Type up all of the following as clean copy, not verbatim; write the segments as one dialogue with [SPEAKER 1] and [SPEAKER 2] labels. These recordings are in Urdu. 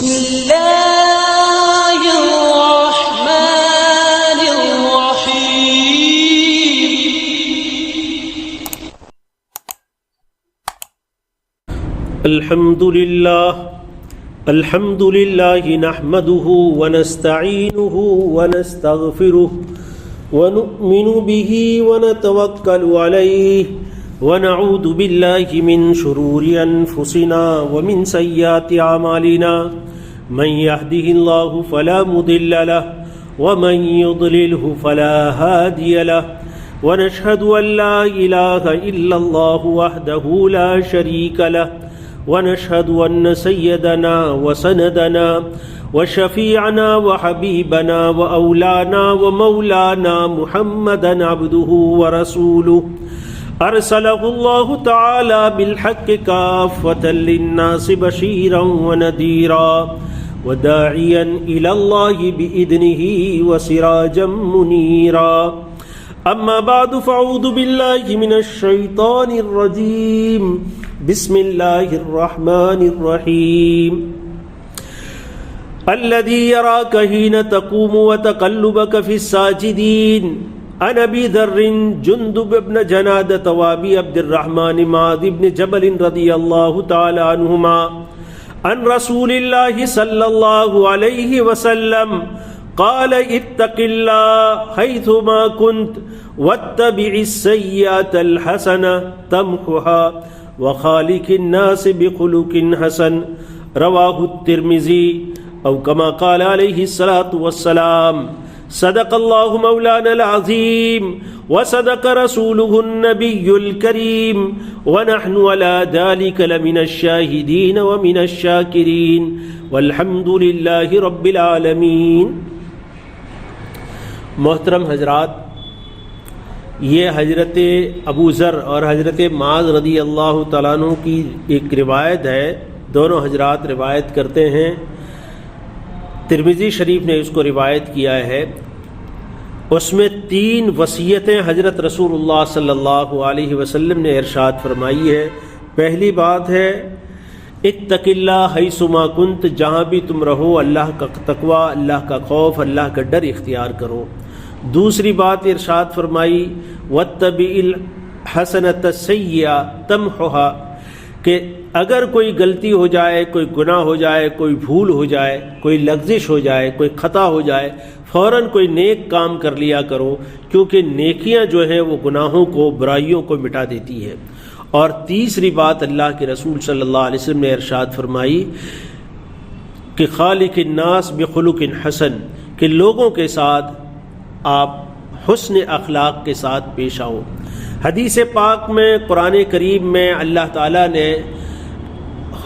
[SPEAKER 1] بسم الله الرحمن الرحيم.
[SPEAKER 2] الحمد لله نحمده ونستعينه ونستغفره ونؤمن به ونتوكل عليه ونعوذ بالله من شرور أنفسنا ومن سيئات أعمالنا من يهده الله فلا مضل له ومن يضلله فلا هادي له ونشهد أن لا إله إلا الله وحده لا شريك له ونشهد أن سيدنا وسندنا وشفيعنا وحبيبنا وأولانا ومولانا محمدا عبده ورسوله أرسله الله تعالى بالحق كافة للناس بشيرا ونذيرا وداعيا إلى الله بإذنه وسراجا منيرا. أما بعد فأعوذ بالله من الشيطان الرجيم. بسم الله الرحمن الرحيم. الذي يراك حين تقوم وتقلبك في الساجدين. عن ابي ذر جندب بن جنادة وابي عبد الرحمن معاذ بن جبل رضي الله تعالى عنهما عن رسول الله صلى الله عليه وسلم قال اتق الله حيثما كنت واتبع السيئة الحسنة تمحها وخالق الناس بخلق حسن. رواه الترمذي او كما قال عليه الصلاة والسلام. صدق الله مولانا العظيم وصدق رسوله النبي الكريم ونحن على ذلك لمن الشاهدين ومن الشاكرين والحمد لله رب العالمين. محترم حضرات، یہ حضرت ابو ذر اور حضرت معاذ رضی اللہ تعالیٰ عنہ کی ایک روایت ہے. دونوں حضرات روایت کرتے ہیں. ترمذی شریف نے اس کو روایت کیا ہے. اس میں 3 وصیتیں حضرت رسول اللہ صلی اللہ علیہ وسلم نے ارشاد فرمائی ہے. پہلی بات ہے اتق اللہ حیثما کنت، جہاں بھی تم رہو اللہ کا تقوی، اللہ کا خوف، اللہ کا ڈر اختیار کرو. دوسری بات ارشاد فرمائی واتبع الحسنۃ السیئۃ تمحها، کہ اگر کوئی غلطی ہو جائے، کوئی گناہ ہو جائے، کوئی بھول ہو جائے، کوئی لغزش ہو جائے، کوئی خطا ہو جائے، فوراً کوئی نیک کام کر لیا کرو، کیونکہ نیکیاں جو ہیں وہ گناہوں کو، برائیوں کو مٹا دیتی ہے. اور تیسری بات اللہ کے رسول صلی اللہ علیہ وسلم نے ارشاد فرمائی کہ خالق الناس بخلق حسن، کہ لوگوں کے ساتھ آپ حسن اخلاق کے ساتھ پیش آؤ. حدیث پاک میں، قرآن کریم میں اللہ تعالیٰ نے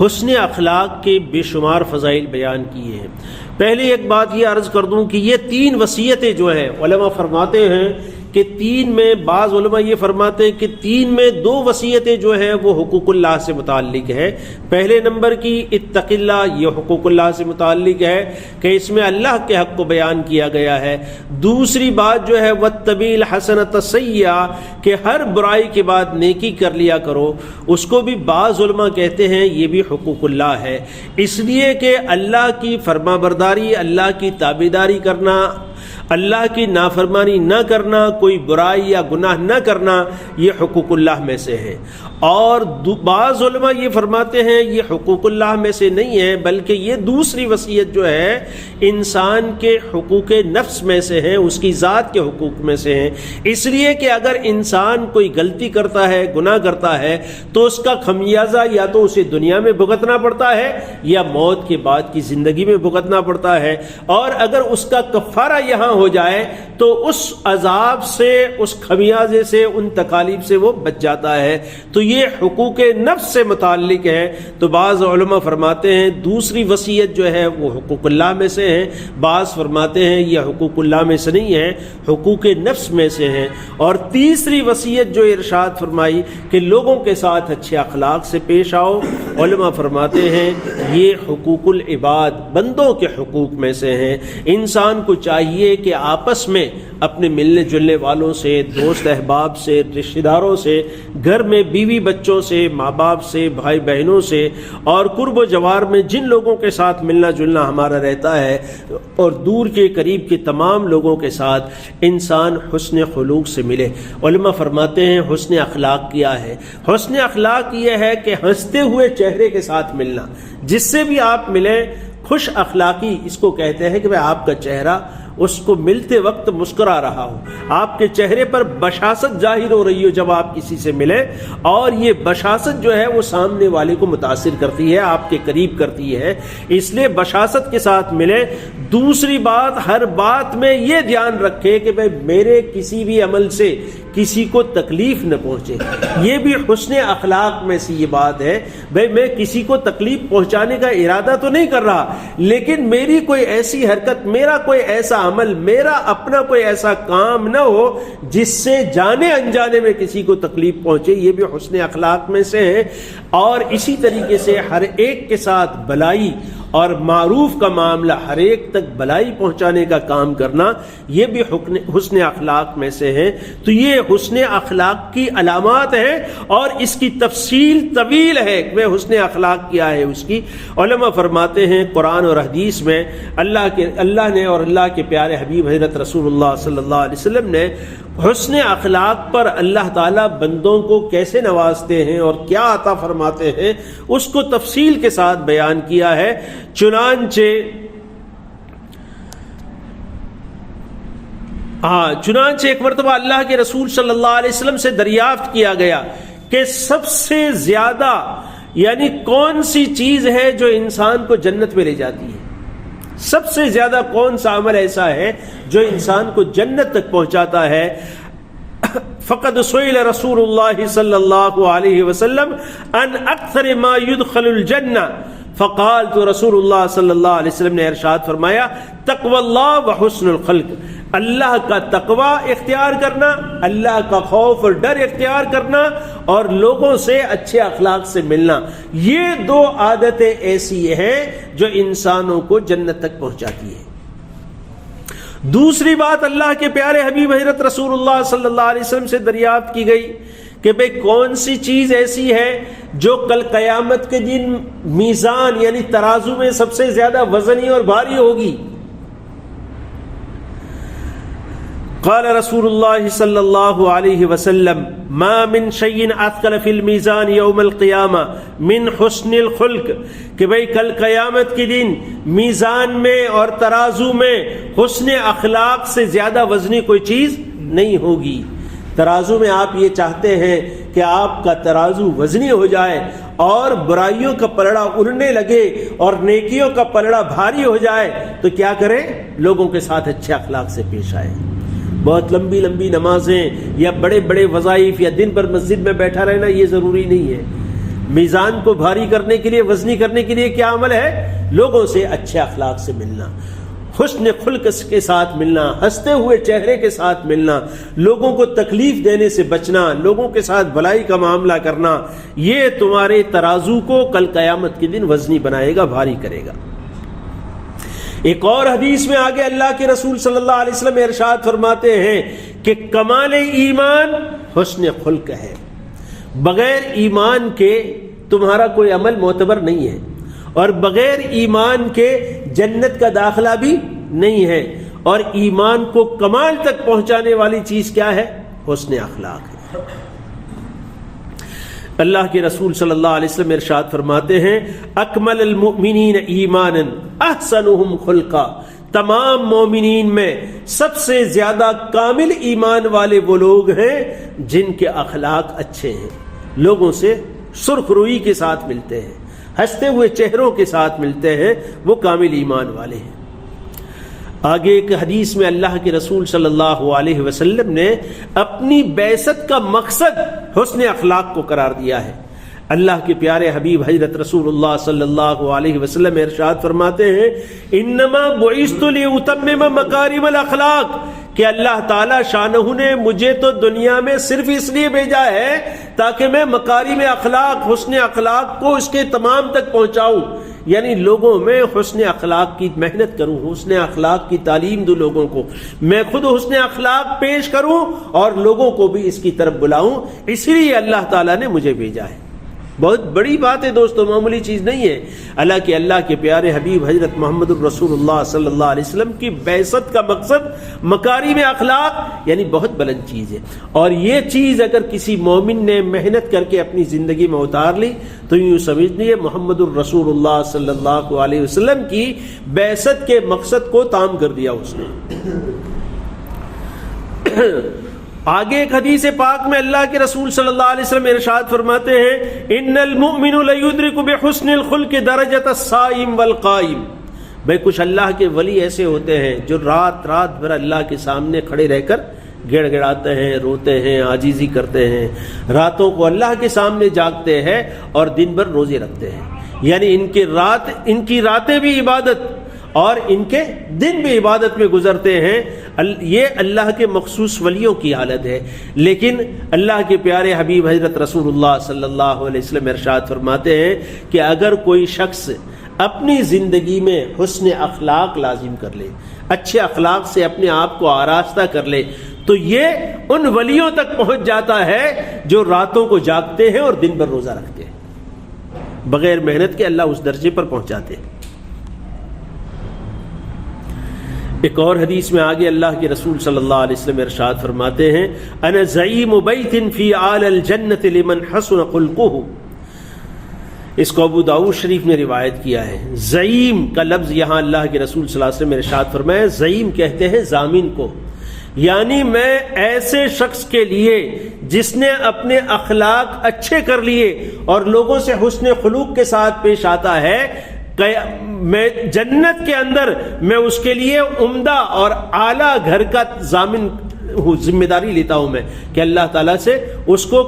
[SPEAKER 2] حسن اخلاق کے بے شمار فضائل بیان کیے ہیں. پہلے ایک بات یہ عرض کر دوں کہ یہ 3 وصیتیں جو ہیں علماء فرماتے ہیں کہ 3 میں، بعض علماء یہ فرماتے ہیں کہ 3 میں 2 وصیتیں جو ہیں وہ حقوق اللہ سے متعلق ہے. پہلے نمبر کی اتق اللہ، یہ حقوق اللہ سے متعلق ہے کہ اس میں اللہ کے حق کو بیان کیا گیا ہے. دوسری بات جو ہے واتبع الحسنۃ السیئۃ، کہ ہر برائی کے بعد نیکی کر لیا کرو. اس کو بھی بعض علماء کہتے ہیں یہ بھی حقوق اللہ ہے، اس لیے کہ اللہ کی فرما برداری، اللہ کی تابعداری کرنا، اللہ کی نافرمانی نہ کرنا، کوئی برائی یا گناہ نہ کرنا، یہ حقوق اللہ میں سے ہے. اور بعض علماء یہ فرماتے ہیں یہ حقوق اللہ میں سے نہیں ہے، بلکہ یہ دوسری وصیت جو ہے انسان کے حقوق نفس میں سے ہے، اس کی ذات کے حقوق میں سے ہیں. اس لیے کہ اگر انسان کوئی غلطی کرتا ہے، گناہ کرتا ہے، تو اس کا خمیازہ یا تو اسے دنیا میں بھگتنا پڑتا ہے یا موت کے بعد کی زندگی میں بھگتنا پڑتا ہے. اور اگر اس کا کفارہ یہاں ہو جائے تو اس عذاب سے، اس خمیازے سے، ان تکالیف سے وہ بچ جاتا ہے. تو یہ حقوق نفس سے متعلق ہے. تو بعض علماء فرماتے ہیں دوسری وصیت جو ہے وہ حقوق اللہ میں سے ہے، بعض فرماتے ہیں یہ حقوق اللہ میں سے نہیں ہے، حقوق نفس میں سے ہیں. اور تیسری وصیت جو ارشاد فرمائی کہ لوگوں کے ساتھ اچھے اخلاق سے پیش آؤ، علماء فرماتے ہیں یہ حقوق العباد، بندوں کے حقوق میں سے ہیں. انسان کو چاہیے کہ آپس میں اپنے ملنے جلنے والوں سے، دوست احباب سے، رشتہ داروں سے، گھر میں بیوی بچوں سے، ماں باپ سے، بھائی بہنوں سے، اور قرب و جوار میں جن لوگوں کے ساتھ ملنا جلنا ہمارا رہتا ہے، اور دور کے قریب کے تمام لوگوں کے ساتھ انسان حسن خلوق سے ملے۔ علماء فرماتے ہیں حسن اخلاق کیا ہے؟ حسن اخلاق یہ ہے کہ ہنستے ہوئے چہرے کے ساتھ ملنا، جس سے بھی آپ ملیں خوش اخلاقی اس کو کہتے ہیں کہ بھئی آپ کا چہرہ اس کو ملتے وقت مسکرا رہا ہو، آپ کے چہرے پر بشاشت ظاہر ہو رہی ہو جب آپ کسی سے ملیں، اور یہ بشاشت جو ہے وہ سامنے والے کو متاثر کرتی ہے، آپ کے قریب کرتی ہے، اس لیے بشاشت کے ساتھ ملیں۔ دوسری بات، ہر بات میں یہ دھیان رکھے کہ بھئی میرے کسی بھی عمل سے کسی کو تکلیف نہ پہنچے، یہ بھی حسن اخلاق میں سے یہ بات ہے۔ بھئی میں کسی کو تکلیف پہنچانے کا ارادہ تو نہیں کر رہا، لیکن میری کوئی ایسی حرکت، میرا کوئی ایسا عمل، میرا اپنا کوئی ایسا کام نہ ہو جس سے جانے انجانے میں کسی کو تکلیف پہنچے، یہ بھی حسن اخلاق میں سے ہے۔ اور اسی طریقے سے ہر ایک کے ساتھ بلائی اور معروف کا معاملہ، ہر ایک تک بلائی پہنچانے کا کام کرنا، یہ بھی حسن اخلاق میں سے ہے۔ تو یہ حسن اخلاق کی علامات ہیں، اور اس کی تفصیل طویل ہے کہ حسن اخلاق کیا ہے اس کی۔ علماء فرماتے ہیں قرآن اور حدیث میں اللہ نے اور اللہ کے پیارے حبیب حضرت رسول اللہ صلی اللہ علیہ وسلم نے حسن اخلاق پر اللہ تعالیٰ بندوں کو کیسے نوازتے ہیں اور کیا عطا فرماتے ہیں اس کو تفصیل کے ساتھ بیان کیا ہے۔ چنانچہ ایک مرتبہ اللہ کے رسول صلی اللہ علیہ وسلم سے دریافت کیا گیا کہ سب سے زیادہ یعنی کون سی چیز ہے جو انسان کو جنت میں لے جاتی ہے؟ سب سے زیادہ کون سا عمل ایسا ہے جو انسان کو جنت تک پہنچاتا ہے؟ فقد سئل رسول اللہ صلی اللہ علیہ وسلم ان اکثر ما يدخل الجنہ، فقال، تو رسول اللہ صلی اللہ علیہ وسلم نے ارشاد فرمایا تقوی اللہ و حسن الخلق، اللہ کا تقوی اختیار کرنا، اللہ کا خوف اور ڈر اختیار کرنا، اور لوگوں سے اچھے اخلاق سے ملنا، یہ دو عادتیں ایسی ہیں جو انسانوں کو جنت تک پہنچاتی ہیں۔ دوسری بات اللہ کے پیارے حبیب حضرت رسول اللہ صلی اللہ علیہ وسلم سے دریافت کی گئی کہ بھئی کون سی چیز ایسی ہے جو کل قیامت کے دن میزان یعنی ترازو میں سب سے زیادہ وزنی اور بھاری ہوگی؟ قال رسول اللہ صلی اللہ علیہ وسلم ما من شیء اثقل فی المیزان یوم القیامہ من حسن الخلق، کہ بھئی کل قیامت کے دن میزان میں اور ترازو میں حسن اخلاق سے زیادہ وزنی کوئی چیز نہیں ہوگی۔ ترازو میں آپ یہ چاہتے ہیں کہ آپ کا ترازو وزنی ہو جائے اور برائیوں کا پلڑا اڑنے لگے اور نیکیوں کا پلڑا بھاری ہو جائے، تو کیا کریں؟ لوگوں کے ساتھ اچھے اخلاق سے پیش آئیں۔ بہت لمبی لمبی نمازیں یا بڑے بڑے وظائف یا دن بھر مسجد میں بیٹھا رہنا یہ ضروری نہیں ہے۔ میزان کو بھاری کرنے کے لیے، وزنی کرنے کے لیے کیا عمل ہے؟ لوگوں سے اچھے اخلاق سے ملنا، حسن خلق کے ساتھ ملنا، ہنستے ہوئے چہرے کے ساتھ ملنا، لوگوں کو تکلیف دینے سے بچنا، لوگوں کے ساتھ بھلائی کا معاملہ کرنا، یہ تمہارے ترازو کو کل قیامت کے دن وزنی بنائے گا، بھاری کرے گا۔ ایک اور حدیث میں آگے اللہ کے رسول صلی اللہ علیہ وسلم ارشاد فرماتے ہیں کہ کمال ایمان حسن خلق ہے، بغیر ایمان کے تمہارا کوئی عمل معتبر نہیں ہے، اور بغیر ایمان کے جنت کا داخلہ بھی نہیں ہے، اور ایمان کو کمال تک پہنچانے والی چیز کیا ہے؟ حسن اخلاق ہے۔ اللہ کے رسول صلی اللہ علیہ وسلم ارشاد فرماتے ہیں اکمل المؤمنین ایمانا احسنهم خلقا، تمام مومنین میں سب سے زیادہ کامل ایمان والے وہ لوگ ہیں جن کے اخلاق اچھے ہیں، لوگوں سے سرخ روئی کے ساتھ ملتے ہیں، ہنستے ہوئے چہروں کے ساتھ ملتے ہیں، وہ کامل ایمان والے ہیں۔ آگے ایک حدیث میں اللہ کے رسول صلی اللہ علیہ وسلم نے اپنی بعثت کا مقصد حسن اخلاق کو قرار دیا ہے۔ اللہ کے پیارے حبیب حضرت رسول اللہ صلی اللہ علیہ وسلم ارشاد فرماتے ہیں انما بعثت لاتمم مکارم الاخلاق، کہ اللہ تعالی شانہ نے مجھے تو دنیا میں صرف اس لیے بھیجا ہے تاکہ میں مکارم اخلاق، حسن اخلاق کو اس کے تمام تک پہنچاؤں۔ یعنی لوگوں میں حسن اخلاق کی محنت کروں، حسن اخلاق کی تعلیم دوں لوگوں کو، میں خود حسن اخلاق پیش کروں اور لوگوں کو بھی اس کی طرف بلاؤں، اسی لیے اللہ تعالیٰ نے مجھے بھیجا ہے۔ بہت بڑی بات ہے دوستو، معمولی چیز نہیں ہے۔ اللہ کے پیارے حبیب حضرت محمد الرسول اللہ صلی اللہ علیہ وسلم کی بعثت کا مقصد مکارم اخلاق یعنی بہت بلند چیز ہے، اور یہ چیز اگر کسی مومن نے محنت کر کے اپنی زندگی میں اتار لی تو یوں سمجھ لیجیے محمد الرسول اللہ صلی اللہ علیہ وسلم کی بعثت کے مقصد کو تام کر دیا اس نے۔ آگے ایک حدیث پاک میں اللہ کے رسول صلی اللہ علیہ وسلم ارشاد فرماتے ہیں ان المؤمن لیدرک بحسن الخلق درجۃ الصائم والقائم۔ بھئی کچھ اللہ کے ولی ایسے ہوتے ہیں جو رات بھر اللہ کے سامنے کھڑے رہ کر گڑ گڑاتے ہیں، روتے ہیں، عاجزی کرتے ہیں، راتوں کو اللہ کے سامنے جاگتے ہیں اور دن بھر روزے رکھتے ہیں، یعنی ان کی راتیں بھی عبادت اور ان کے دن بھی عبادت میں گزرتے ہیں۔ یہ اللہ کے مخصوص ولیوں کی حالت ہے، لیکن اللہ کے پیارے حبیب حضرت رسول اللہ صلی اللہ علیہ وسلم ارشاد فرماتے ہیں کہ اگر کوئی شخص اپنی زندگی میں حسن اخلاق لازم کر لے، اچھے اخلاق سے اپنے آپ کو آراستہ کر لے، تو یہ ان ولیوں تک پہنچ جاتا ہے جو راتوں کو جاگتے ہیں اور دن بھر روزہ رکھتے ہیں، بغیر محنت کے اللہ اس درجے پر پہنچاتے ہیں۔ ایک اور حدیث میں آگے اللہ کے رسول صلی اللہ علیہ وسلم ارشاد فرماتے ہیں انا زعیم بیت فی اعلی الجنۃ لمن حسن خلقہ۔ اس کو ابو داؤد شریف نے روایت کیا ہے۔ زعیم کا لفظ یہاں اللہ کے رسول صلی اللہ علیہ وسلم نے ارشاد فرمایا، زعیم کہتے ہیں ضامن کو، یعنی میں ایسے شخص کے لیے جس نے اپنے اخلاق اچھے کر لیے اور لوگوں سے حسن خلوق کے ساتھ پیش آتا ہے، میں جنت کے اندر میں اس کے لیے عمدہ اور اعلیٰ گھر کا ضامن ہوں، ذمہ داری لیتا ہوں میں کہ اللہ تعالیٰ سے اس کو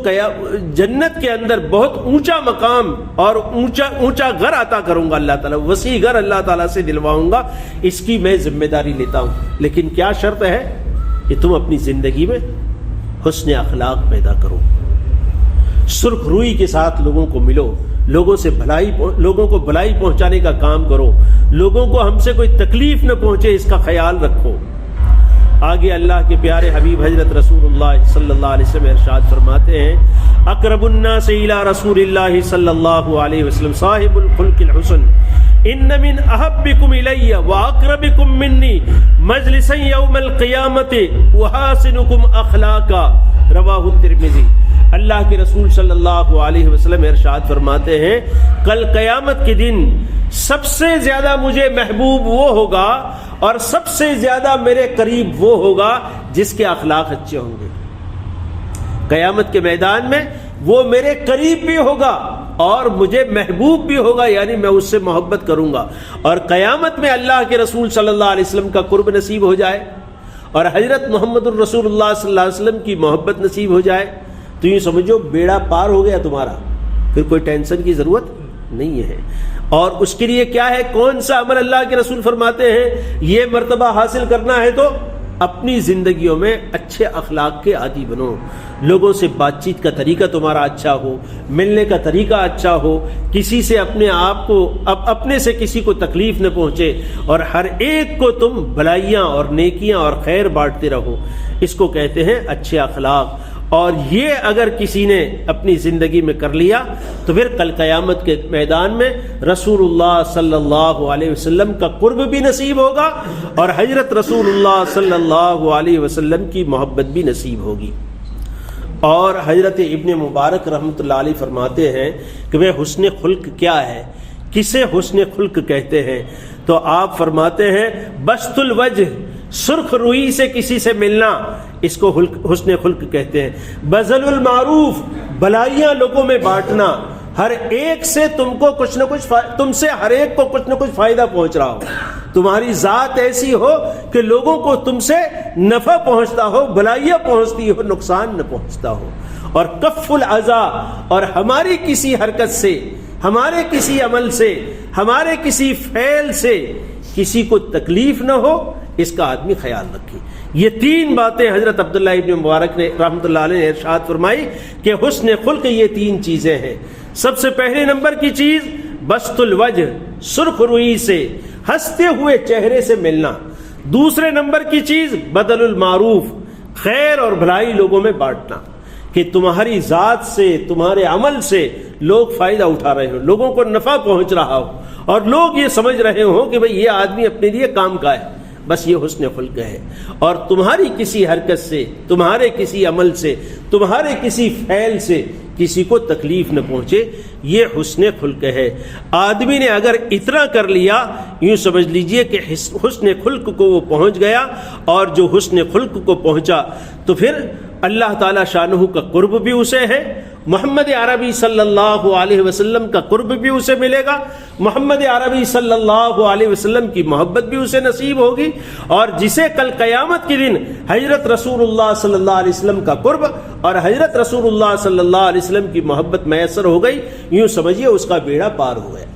[SPEAKER 2] جنت کے اندر بہت اونچا مقام اور اونچا گھر عطا کروں گا، اللہ تعالیٰ وسیع گھر اللہ تعالیٰ سے دلواؤں گا، اس کی میں ذمہ داری لیتا ہوں۔ لیکن کیا شرط ہے کہ تم اپنی زندگی میں حسن اخلاق پیدا کرو، سرخ روئی کے ساتھ لوگوں کو ملو، لوگوں کو بھلائی پہنچانے کا کام کرو، لوگوں کو ہم سے کوئی تکلیف نہ پہنچے اس کا خیال رکھو۔ آگے اللہ کے پیارے حبیب حضرت رسول اللہ صلی اللہ علیہ وسلم ارشاد فرماتے ہیں اقرب الناس الی رسول اللہ صلی اللہ علیہ وسلم صاحب الخلق الحسن ان من احبکم الی واقربکم منی مجلسا یوم القیامت وحاسنکم اخلاقا، رواہ الترمذی۔ اللہ کے رسول صلی اللہ علیہ وسلم ارشاد فرماتے ہیں کل قیامت کے دن سب سے زیادہ مجھے محبوب وہ ہوگا اور سب سے زیادہ میرے قریب وہ ہوگا جس کے اخلاق اچھے ہوں گے۔ قیامت کے میدان میں وہ میرے قریب بھی ہوگا اور مجھے محبوب بھی ہوگا، یعنی میں اس سے محبت کروں گا، اور قیامت میں اللہ کے رسول صلی اللہ علیہ وسلم کا قرب نصیب ہو جائے اور حضرت محمد الرسول اللہ صلی اللہ علیہ وسلم کی محبت نصیب ہو جائے تو یہ سمجھو بیڑا پار ہو گیا تمہارا، پھر کوئی ٹینشن کی ضرورت نہیں ہے۔ اور اس کے لیے کیا ہے، کون سا عمل اللہ کے رسول فرماتے ہیں یہ مرتبہ حاصل کرنا ہے تو اپنی زندگیوں میں اچھے اخلاق کے عادی بنو، لوگوں سے بات چیت کا طریقہ تمہارا اچھا ہو، ملنے کا طریقہ اچھا ہو، کسی سے اپنے سے کسی کو تکلیف نہ پہنچے، اور ہر ایک کو تم بھلائیاں اور نیکیاں اور خیر بانٹتے رہو، اس کو کہتے ہیں اچھے اخلاق۔ اور یہ اگر کسی نے اپنی زندگی میں کر لیا تو پھر کل قیامت کے میدان میں رسول اللہ صلی اللہ علیہ وسلم کا قرب بھی نصیب ہوگا اور حضرت رسول اللہ صلی اللہ علیہ وسلم کی محبت بھی نصیب ہوگی۔ اور حضرت ابن مبارک رحمۃ اللہ علیہ فرماتے ہیں کہ وہ حسن خلق کیا ہے، کسے حسن خلق کہتے ہیں، تو آپ فرماتے ہیں بسط الوجہ، سرخ روئی سے کسی سے ملنا، اس کو حسن خلق کہتے ہیں۔ بذل المعروف، بھلائیاں لوگوں میں بانٹنا، ہر ایک سے تم سے ہر ایک کو کچھ نہ کچھ فائدہ پہنچ رہا ہو، تمہاری ذات ایسی ہو کہ لوگوں کو تم سے نفع پہنچتا ہو، بھلائیاں پہنچتی ہو، نقصان نہ پہنچتا ہو۔ اور کف الاذى، اور ہماری کسی حرکت سے، ہمارے کسی عمل سے، ہمارے کسی فعل سے کسی کو تکلیف نہ ہو، اس کا آدمی خیال رکھے۔ یہ تین باتیں حضرت عبداللہ ابن مبارک نے رحمۃ اللہ علیہ نے ارشاد فرمائی کہ حسن خلق یہ تین چیزیں ہیں۔ سب سے پہلے نمبر کی چیز بسط الوجہ، سرخ روئی سے، ہنستے ہوئے چہرے سے ملنا۔ دوسرے نمبر کی چیز بدل المعروف، خیر اور بھلائی لوگوں میں بانٹنا، کہ تمہاری ذات سے، تمہارے عمل سے لوگ فائدہ اٹھا رہے ہوں، لوگوں کو نفع پہنچ رہا ہو، اور لوگ یہ سمجھ رہے ہوں کہ بھئی یہ آدمی اپنے لیے کام کا ہے، بس یہ حسن خلق ہے۔ اور تمہاری کسی حرکت سے، تمہارے کسی عمل سے، تمہارے کسی فعل سے کسی کو تکلیف نہ پہنچے، یہ حسن خلق ہے۔ آدمی نے اگر اتنا کر لیا، یوں سمجھ لیجئے کہ حسن خلق کو وہ پہنچ گیا، اور جو حسن خلق کو پہنچا تو پھر اللہ تعالی شانہ کا قرب بھی اسے ہے، محمد عربی صلی اللہ علیہ وسلم کا قرب بھی اسے ملے گا، محمد عربی صلی اللہ علیہ وسلم کی محبت بھی اسے نصیب ہوگی، اور جسے کل قیامت کے دن حضرت رسول اللہ صلی اللہ علیہ وسلم کا قرب اور حضرت رسول اللہ صلی اللہ علیہ وسلم کی محبت میسر ہو گئی، یوں سمجھیے اس کا بیڑا پار ہو گیا۔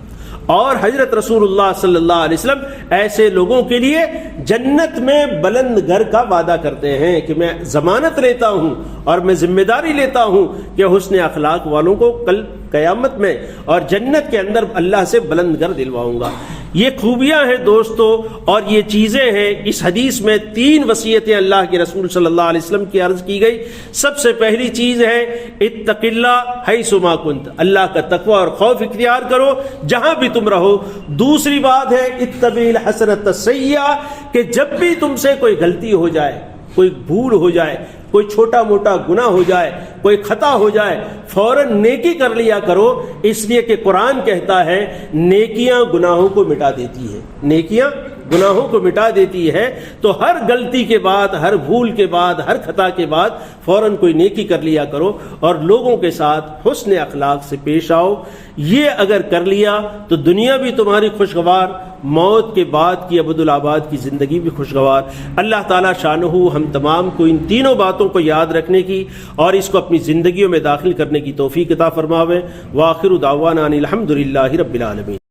[SPEAKER 2] اور حضرت رسول اللہ صلی اللہ علیہ وسلم ایسے لوگوں کے لیے جنت میں بلند گھر کا وعدہ کرتے ہیں کہ میں ضمانت لیتا ہوں اور میں ذمہ داری لیتا ہوں کہ حسن اخلاق والوں کو کل قیامت میں اور جنت کے اندر اللہ سے بلند گھر دلواؤں گا۔ یہ خوبیاں ہیں دوستو، اور یہ چیزیں ہیں۔ اس حدیث میں 3 وصیتیں اللہ کے رسول صلی اللہ علیہ وسلم کی عرض کی گئی۔ سب سے پہلی چیز ہے اتق اللہ حیث ما کنت، اللہ کا تقوی اور خوف اختیار کرو جہاں بھی تم رہو۔ دوسری بات ہے اتبع الحسنۃ السیئۃ، کہ جب بھی تم سے کوئی غلطی ہو جائے، کوئی بھول ہو جائے، کوئی چھوٹا موٹا گناہ ہو جائے، کوئی خطا ہو جائے، فوراً نیکی کر لیا کرو، اس لیے کہ قرآن کہتا ہے نیکیاں گناہوں کو مٹا دیتی ہے، نیکیاں گناہوں کو مٹا دیتی ہے۔ تو ہر غلطی کے بعد، ہر بھول کے بعد، ہر خطا کے بعد فوراً کوئی نیکی کر لیا کرو، اور لوگوں کے ساتھ حسن اخلاق سے پیش آؤ۔ یہ اگر کر لیا تو دنیا بھی تمہاری خوشگوار، موت کے بعد کی عبدالآباد کی زندگی بھی خوشگوار۔ اللہ تعالیٰ شانہ ہم تمام کو ان تینوں باتوں کو یاد رکھنے کی اور اس کو اپنی زندگیوں میں داخل کرنے کی توفیق عطا فرماوے۔ وآخر دعوانا ان الحمد للہ رب العالمین۔